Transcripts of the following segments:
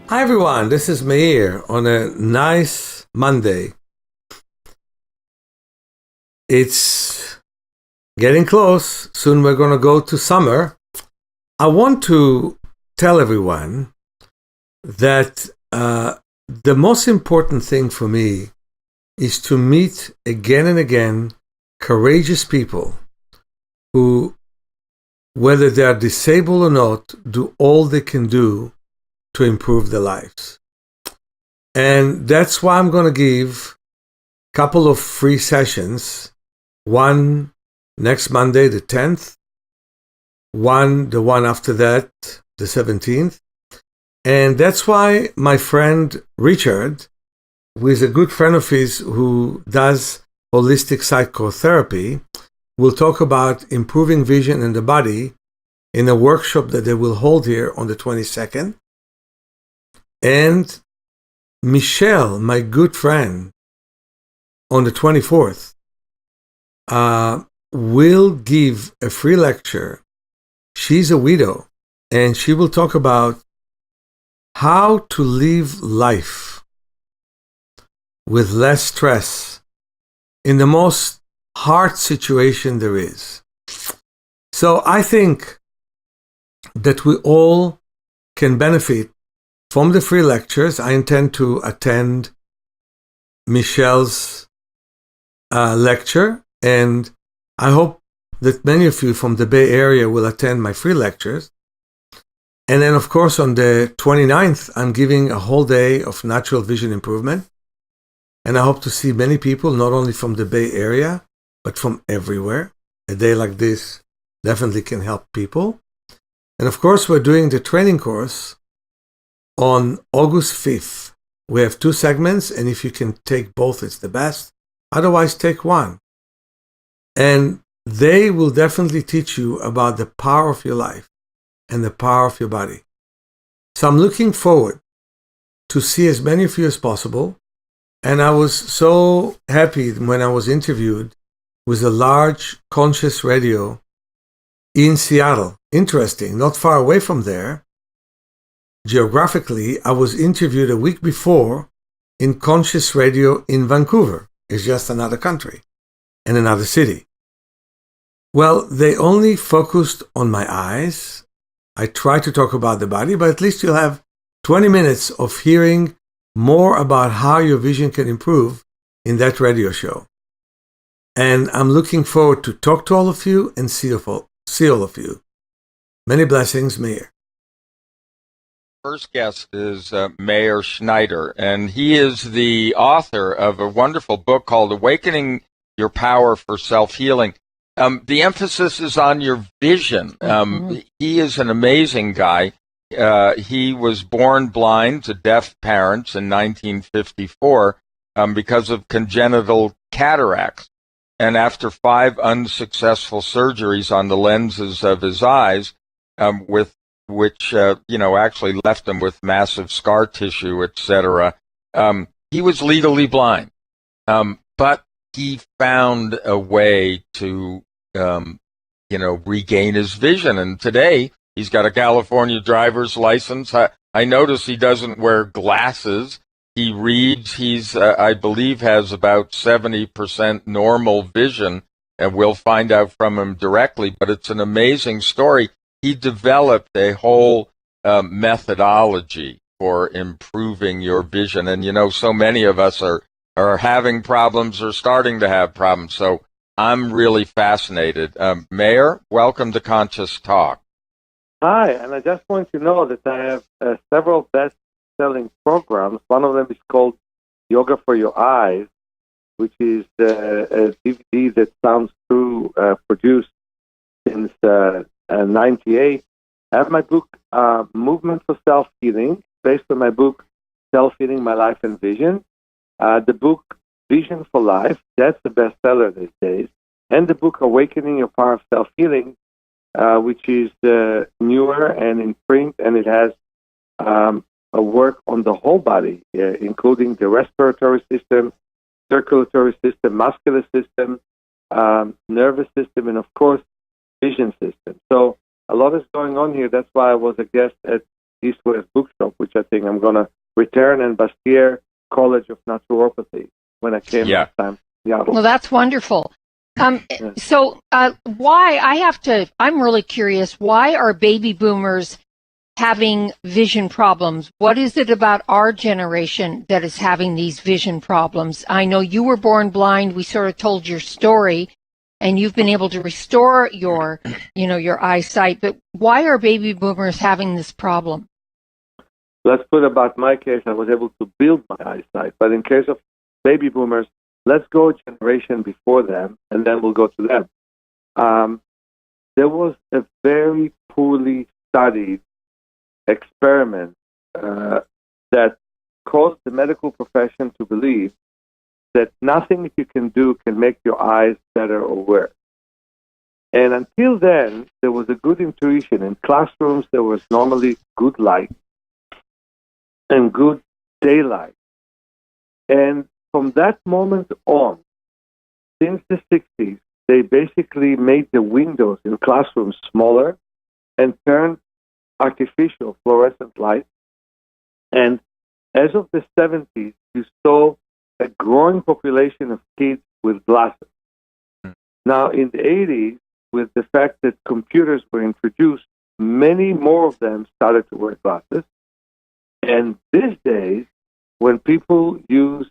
Hi everyone, this is Meir on a nice Monday. It's getting close. Soon we're going to go to summer. I want to tell everyone that the most important thing for me is to meet again and again courageous people who, whether they are disabled or not, do all they can do to improve their lives. And that's why I'm going to give a couple of free sessions. One next Monday, the 10th. The one after that, the 17th. And that's why my friend Richard, who is a good friend of his who does holistic psychotherapy, will talk about improving vision in the body in a workshop that they will hold here on the 22nd. And Michelle, my good friend, on the 24th, will give a free lecture. She's a widow, and she will talk about how to live life with less stress in the most hard situation there is. So I think that we all can benefit from the free lectures. I intend to attend Michelle's lecture, and I hope that many of you from the Bay Area will attend my free lectures. And then, of course, on the 29th, I'm giving a whole day of natural vision improvement. And I hope to see many people, not only from the Bay Area, but from everywhere. A day like this definitely can help people. And of course, we're doing the training course on August 5th. We have 2 segments, and if you can take both, it's the best. Otherwise, take one. And they will definitely teach you about the power of your life and the power of your body. So I'm looking forward to see as many of you as possible. And I was so happy when I was interviewed with a large conscious radio in Seattle. Interesting, not far away from there. Geographically, I was interviewed a week before in conscious radio in Vancouver. It's just another country and another city. Well, they only focused on my eyes. I tried to talk about the body, but at least you'll have 20 minutes of hearing more about how your vision can improve in that radio show. And I'm looking forward to talk to all of you and see all of you. Many blessings, Meir. First guest is Meir Schneider, and he is the author of a wonderful book called Awakening Your Power for Self-Healing. The emphasis is on your vision. He is an amazing guy. He was born blind to deaf parents in 1954 because of congenital cataracts. And after 5 unsuccessful surgeries on the lenses of his eyes, which actually left him with massive scar tissue, etc. He was legally blind, but he found a way to, regain his vision. And today he's got a California driver's license. I notice he doesn't wear glasses. He reads. He's, I believe, has about 70% normal vision, and we'll find out from him directly. But it's an amazing story. He developed a whole methodology for improving your vision. And, so many of us are having problems or starting to have problems. So I'm really fascinated. Meir, welcome to Conscious Talk. Hi, and I just want to know that I have several best-selling programs. One of them is called Yoga for Your Eyes, which is a DVD that Sounds True produced since 98. I have my book, Movement for Self-Healing, based on my book, Self-Healing, My Life and Vision. The book, Vision for Life, that's the bestseller these days. And the book, Awakening Your Power of Self-Healing, which is newer and in print, and it has a work on the whole body, including the respiratory system, circulatory system, muscular system, nervous system, and of course, vision system. So a lot is going on here. That's why I was a guest at East West Bookshop, which I think I'm going to return, and Bastyr College of Naturopathy when I came last time. Well, that's wonderful. So I'm really curious, why are baby boomers having vision problems? What is it about our generation that is having these vision problems? I know you were born blind. We sort of told your story, and you've been able to restore your eyesight. But why are baby boomers having this problem? Let's put about my case, I was able to build my eyesight. But in case of baby boomers, let's go a generation before them, and then we'll go to them. There was a very poorly studied experiment that caused the medical profession to believe that nothing that you can do can make your eyes better or worse. And until then, there was a good intuition. In classrooms, there was normally good light and good daylight. And from that moment on, since the 60s, they basically made the windows in classrooms smaller and turned artificial fluorescent light. And as of the 70s, you saw a growing population of kids with glasses. Now, in the 80s, with the fact that computers were introduced, many more of them started to wear glasses. And these days, when people use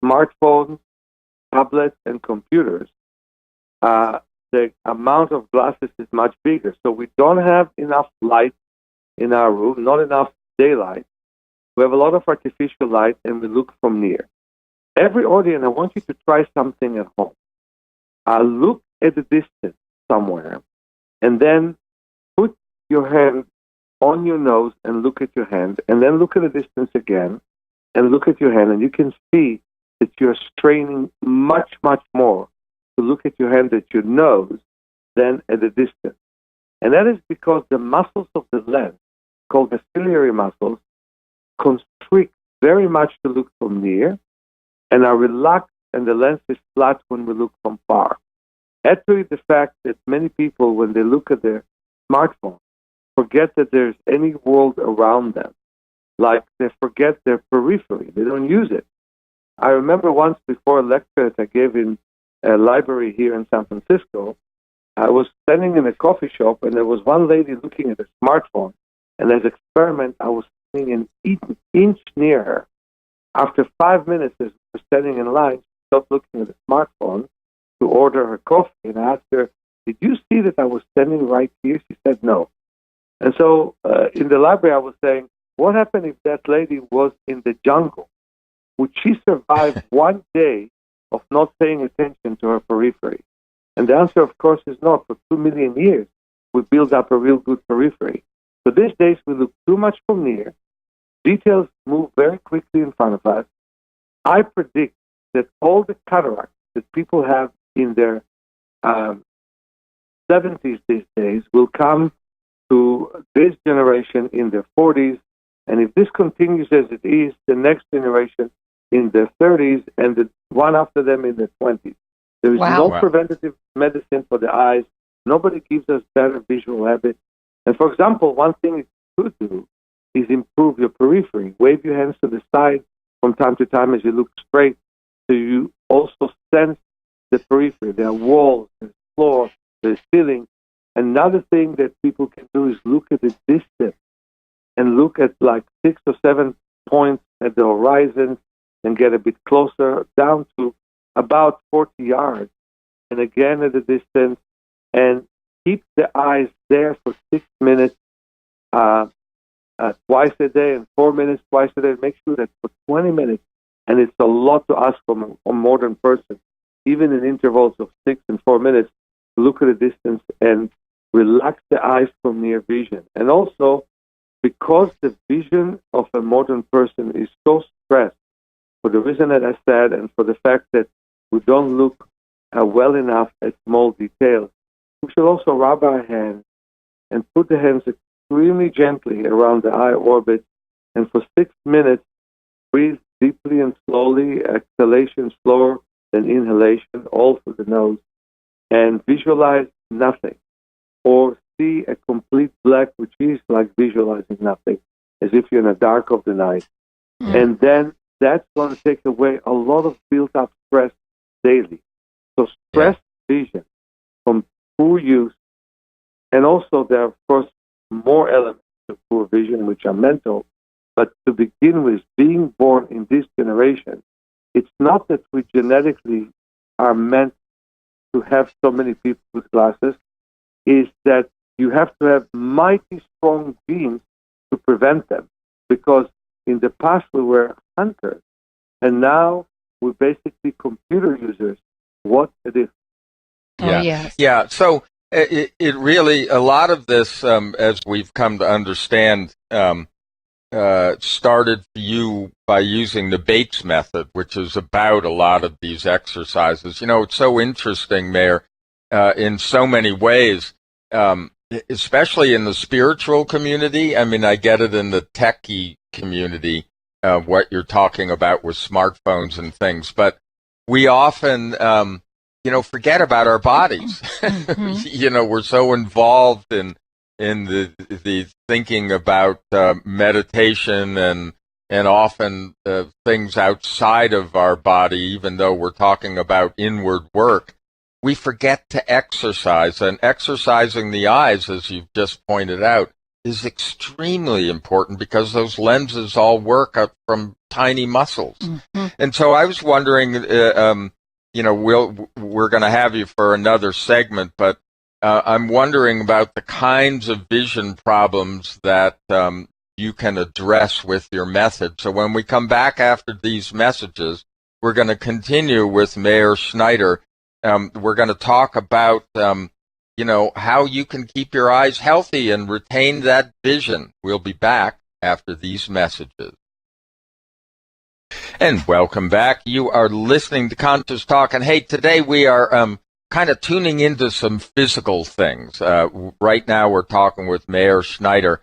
smartphones, tablets, and computers, the amount of glasses is much bigger. So we don't have enough light in our room, not enough daylight. We have a lot of artificial light, and we look from near. Every audience, I want you to try something at home. Look at the distance somewhere, and then put your hand on your nose and look at your hand, and then look at the distance again, and look at your hand, and you can see that you're straining much, much more to look at your hand at your nose than at the distance. And that is because the muscles of the lens, called the ciliary muscles, constrict very much to look from near and are relaxed, and the lens is flat when we look from far. Add to it the fact that many people, when they look at their smartphone, forget that there's any world around them. Like they forget their periphery. They don't use it. I remember once before a lecture that I gave in a library here in San Francisco, I was standing in a coffee shop, and there was one lady looking at a smartphone. And as an experiment, I was standing an inch near her. After 5 minutes, as we were standing in line, she stopped looking at the smartphone to order her coffee. And I asked her, "Did you see that I was standing right here?" She said, "No." And so in the library, I was saying, what happened if that lady was in the jungle? Would she survive 1 day of not paying attention to her periphery? And the answer, of course, is not. For 2 million years, we built up a real good periphery. So these days, we look too much from near. Details move very quickly in front of us. I predict that all the cataracts that people have in their 70s these days will come to this generation in their 40s. And if this continues as it is, the next generation in their 30s and the one after them in their 20s. There is no preventative medicine for the eyes. Nobody gives us better visual habits. And for example, one thing it could do is improve your periphery. Wave your hands to the side from time to time as you look straight, so you also sense the periphery. There are walls, there's floor, there's ceiling. Another thing that people can do is look at the distance and look at like 6 or 7 points at the horizon and get a bit closer down to about 40 yards. And again at the distance, and keep the eyes there for 6 minutes twice a day and 4 minutes twice a day. Make sure that for 20 minutes, and it's a lot to ask from a modern person, even in intervals of 6 and 4 minutes, look at the distance and relax the eyes from near vision. And also, because the vision of a modern person is so stressed, for the reason that I said, and for the fact that we don't look well enough at small details, we should also rub our hands and put the hands extremely gently around the eye orbit, and for 6 minutes, breathe deeply and slowly, exhalation slower than inhalation, all through the nose, and visualize nothing, or see a complete black, which is like visualizing nothing. as if you're in the dark of the night. And then that's going to take away a lot of built-up stress daily. So stress vision from poor use, and also there are, of course, more elements of poor vision, which are mental. But to begin with, being born in this generation, it's not that we genetically are meant to have so many people with glasses, is that you have to have mighty strong genes to prevent them. Because in the past we were hunters, and now we're basically computer users. What a difference. Oh, yes. Yeah. So it really, a lot of this, as we've come to understand, started for you by using the Bates method, which is about a lot of these exercises. You know, it's so interesting, Meir, in so many ways, especially in the spiritual community. I mean, I get it in the techie community, what you're talking about with smartphones and things, but we often, forget about our bodies. We're so involved in the thinking about meditation and often things outside of our body, even though we're talking about inward work. We forget to exercise, and exercising the eyes, as you've just pointed out, is extremely important because those lenses all work up from tiny muscles. And so I was wondering, we're going to have you for another segment, but I'm wondering about the kinds of vision problems that you can address with your method. So when we come back after these messages, we're going to continue with Meir Schneider. We're going to talk about, how you can keep your eyes healthy and retain that vision. We'll be back after these messages. And welcome back. You are listening to Conscious Talk. And hey, today we are kind of tuning into some physical things. Right now we're talking with Meir Schneider.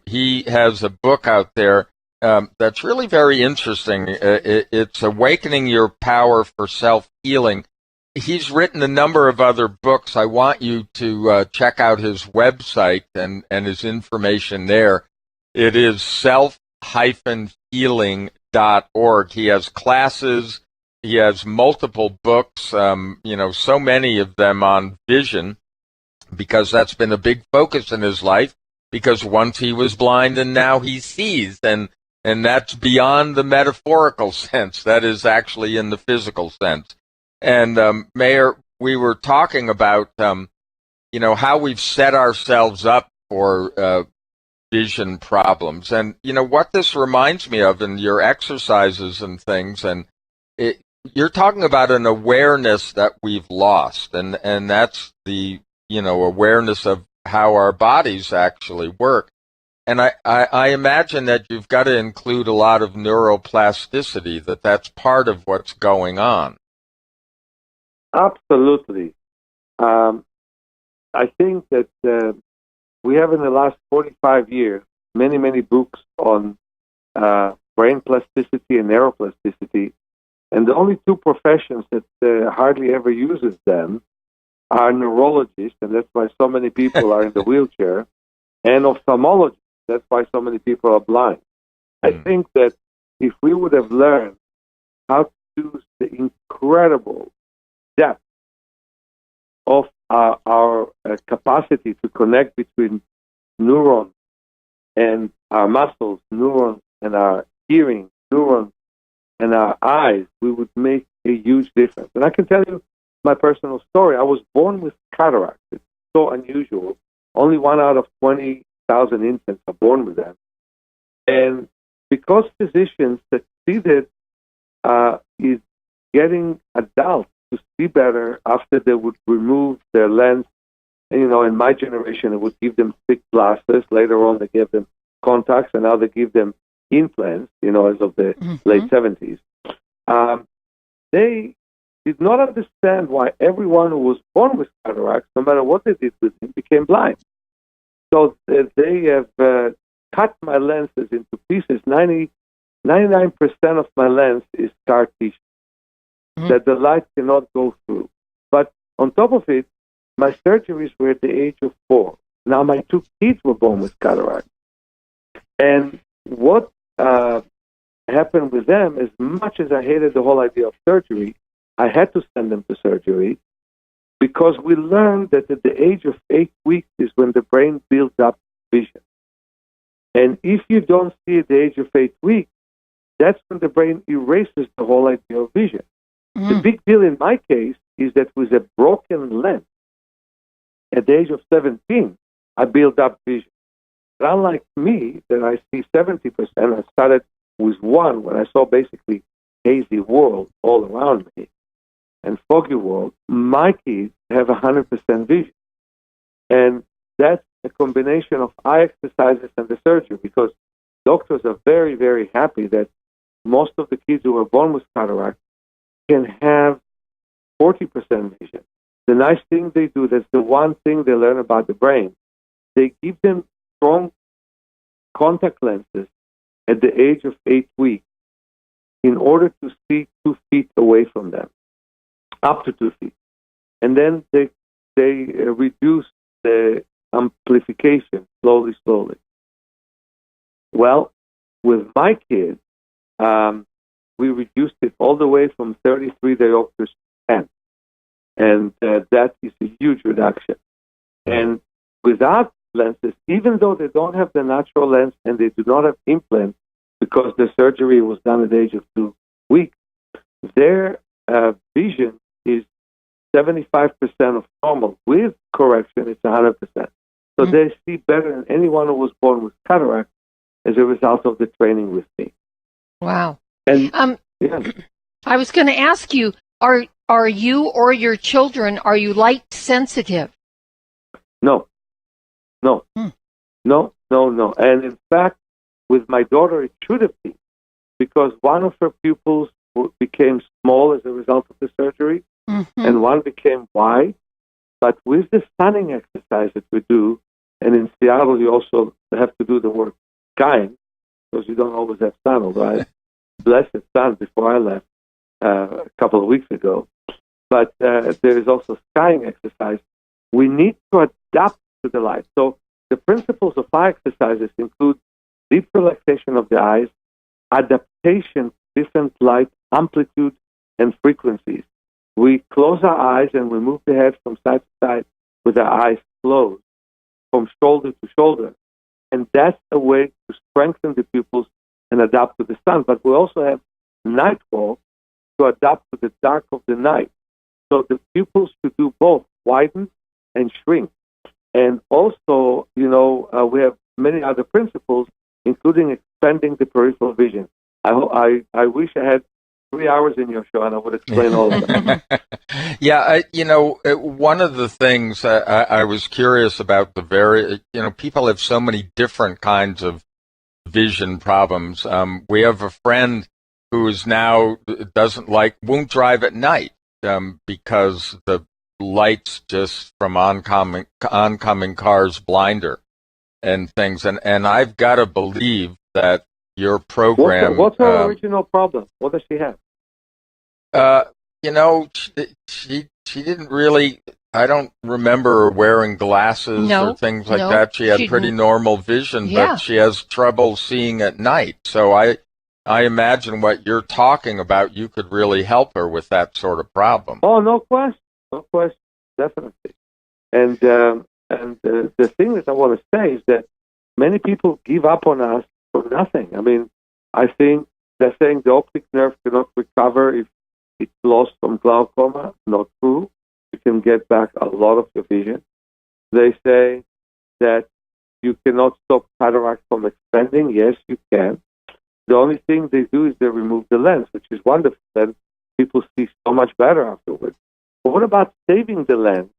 He has a book out there that's really very interesting. It's Awakening Your Power for Self-Healing. He's written a number of other books. I want you to check out his website and his information there. It is self-healing.org. He has classes. He has multiple books, so many of them on vision, because that's been a big focus in his life, because once he was blind and now he sees, and that's beyond the metaphorical sense. That is actually in the physical sense. And Meir, we were talking about, how we've set ourselves up for vision problems. And, what this reminds me of in your exercises and things, and you're talking about an awareness that we've lost, and that's the, awareness of how our bodies actually work. And I imagine that you've got to include a lot of neuroplasticity, that's part of what's going on. Absolutely. I think that we have in the last 45 years many, many books on brain plasticity and neuroplasticity, and the only two professions that hardly ever uses them are neurologists, and that's why so many people are in the wheelchair, and ophthalmologists. That's why so many people are blind. I think that if we would have learned how to use the incredible depth of our capacity to connect between neurons and our muscles, neurons and our hearing, neurons and our eyes, we would make a huge difference. And I can tell you my personal story. I was born with cataract. It's so unusual. Only 1 out of 20,000 infants are born with them. And because physicians succeeded in getting adults to see better after they would remove their lens. And, in my generation, it would give them thick glasses. Later on, they gave them contacts, and now they give them implants, as of the late 70s. They did not understand why everyone who was born with cataracts, no matter what they did with him, became blind. So they have cut my lenses into pieces. 99% of my lens is scar tissue that the light cannot go through. But on top of it, my surgeries were at the age of 4. Now my 2 kids were born with cataract. And what happened with them, as much as I hated the whole idea of surgery, I had to send them to surgery because we learned that at the age of 8 weeks is when the brain builds up vision. And if you don't see at the age of 8 weeks, that's when the brain erases the whole idea of vision. The big deal in my case is that with a broken lens, at the age of 17, I built up vision. But unlike me, that I see 70%, I started with one when I saw basically hazy world all around me and foggy world. My kids have 100% vision. And that's a combination of eye exercises and the surgery, because doctors are very, very happy that most of the kids who are born with cataract can have 40% vision. The nice thing they do, that's the one thing they learn about the brain, they give them strong contact lenses at the age of 8 weeks in order to see 2 feet away from them, up to 2 feet. And then they reduce the amplification slowly. Well, with my kids, we reduced it all the way from 33 diopters to 10. And that is a huge reduction. And without lenses, even though they don't have the natural lens and they do not have implants because the surgery was done at the age of 2 weeks, their vision is 75% of normal. With correction, it's 100%. So they see better than anyone who was born with cataract as a result of the training with me. Wow. And yeah. I was going to ask you, are you or your children, are you light sensitive? No. And in fact, with my daughter, it should have been, because one of her pupils became small as a result of the surgery, and one became wide. But with the stunning exercise that we do, and in Seattle, you also have to do the word skying, because you don't always have sun, although I blessed sun before I left a couple of weeks ago. But there is also skying exercise. We need to adapt to the light. So the principles of eye exercises include deep relaxation of the eyes, adaptation to different light amplitude and frequencies. We close our eyes and we move the head from side to side with our eyes closed, from shoulder to shoulder. And that's a way to strengthen the pupils and adapt to the sun. But we also have night walk to adapt to the dark of the night. So the pupils should do both, widen and shrink. And also, we have many other principles, including expanding the peripheral vision. I wish I had 3 hours in your show and I would explain all of that. Yeah, one of the things I was curious about people have so many different kinds of vision problems. We have a friend who is now won't drive at night because the lights just from oncoming cars blind her and things. And I've got to believe that your program. What's her original problem? What does she have? She didn't really. I don't remember her wearing glasses or things like that. She had pretty normal vision, but she has trouble seeing at night. So I imagine what you're talking about, you could really help her with that sort of problem. Oh, no question, definitely. And the thing that I want to say is that many people give up on us for nothing. I mean, I think they're saying the optic nerve cannot recover if it's lost from glaucoma. Not true. You can get back a lot of your vision. They say that you cannot stop cataract from expanding. Yes, you can. The only thing they do is they remove the lens, which is wonderful. Then people see so much better afterwards. But what about saving the lens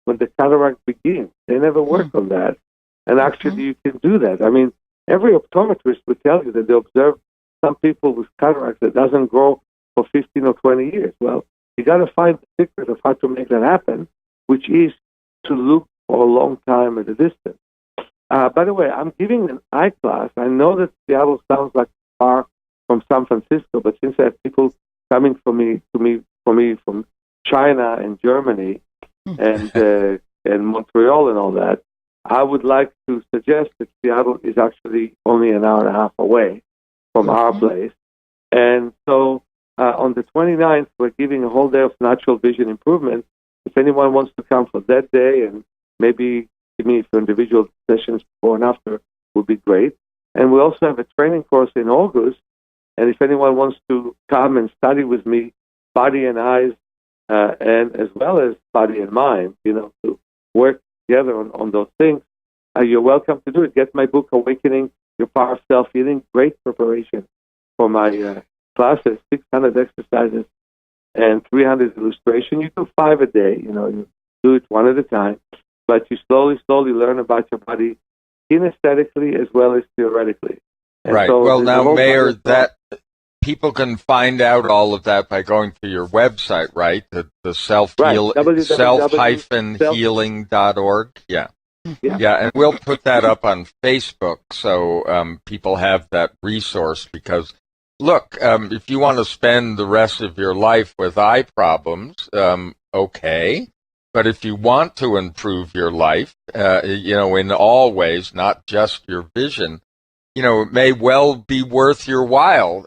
when the cataract begins? They never work on that. And actually, you can do that. I mean, every optometrist would tell you that they observe some people with cataracts that doesn't grow for 15 or 20 years. Well, you got to find the secret of how to make that happen, which is to look for a long time at a distance. By the way, I'm giving an eye class. I know that Seattle sounds like far from San Francisco, but since I have people coming to me from China and Germany and Montreal and all that, I would like to suggest that Seattle is actually only an hour and a half away from our place. And so on the 29th, we're giving a whole day of natural vision improvement. If anyone wants to come for that day, and maybe give me for individual sessions before and after, would be great. And we also have a training course in August. And if anyone wants to come and study with me, body and eyes, and as well as body and mind, to work together on those things, you're welcome to do it. Get my book, Awakening Your Power of Self-Healing. Great preparation for my classes, 600 exercises and 300 illustration. You do 5 a day, you do it one at a time, but you slowly learn about your body kinesthetically as well as theoretically. And right. So well, now, Meir, that people can find out all of that by going to your website, right? The self-healing.org. Yeah. Yeah, and we'll put that up on Facebook so people have that resource because, look, if you want to spend the rest of your life with eye problems, okay. But if you want to improve your life, in all ways, not just your vision, it may well be worth your while.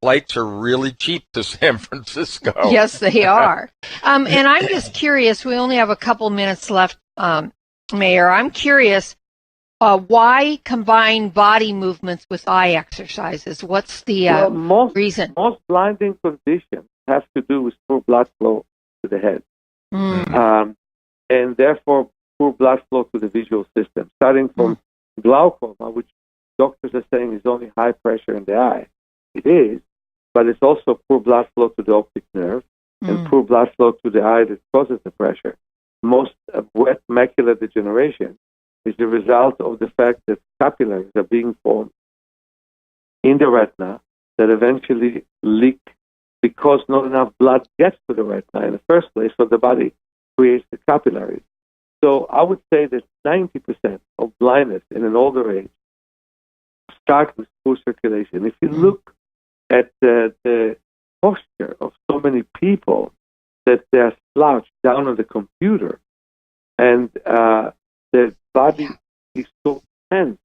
Flights are really cheap to San Francisco. Yes, they are. And I'm just curious, we only have a couple minutes left, Meir. I'm curious, why combine body movements with eye exercises? What's the reason? Most blinding conditions have to do with poor blood flow to the head. And therefore poor blood flow to the visual system, starting from glaucoma, which doctors are saying is only high pressure in the eye. It is, but it's also poor blood flow to the optic nerve and poor blood flow to the eye that causes the pressure. Most wet macular degeneration is the result of the fact that capillaries are being formed in the retina that eventually leak because not enough blood gets to the retina in the first place, so the body creates the capillaries. So I would say that 90% of blindness in an older age start with poor circulation. If you look at the posture of so many people that they're slouched down on the computer and their body is so tense,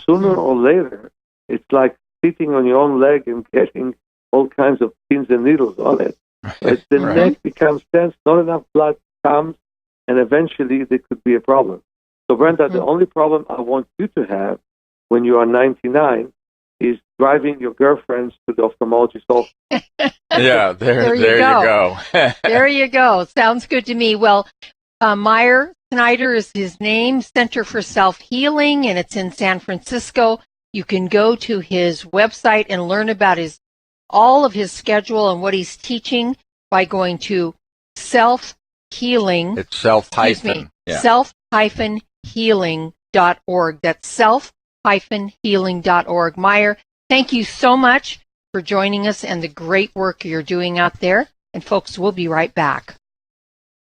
sooner or later, it's like sitting on your own leg and getting all kinds of pins and needles on it. As the neck becomes tense, not enough blood comes, and eventually there could be a problem. So, Brenda, the only problem I want you to have when you are 99 is driving your girlfriends to the ophthalmologist office. Yeah, there you go. There you go. Sounds good to me. Well, Meir Schneider is his name, Center for Self-Healing, and it's in San Francisco. You can go to his website and learn about all of his schedule and what he's teaching by going to self-healing. It's self-healing.org. That's self-healing.org. Meir, thank you so much for joining us and the great work you're doing out there. And folks, we'll be right back.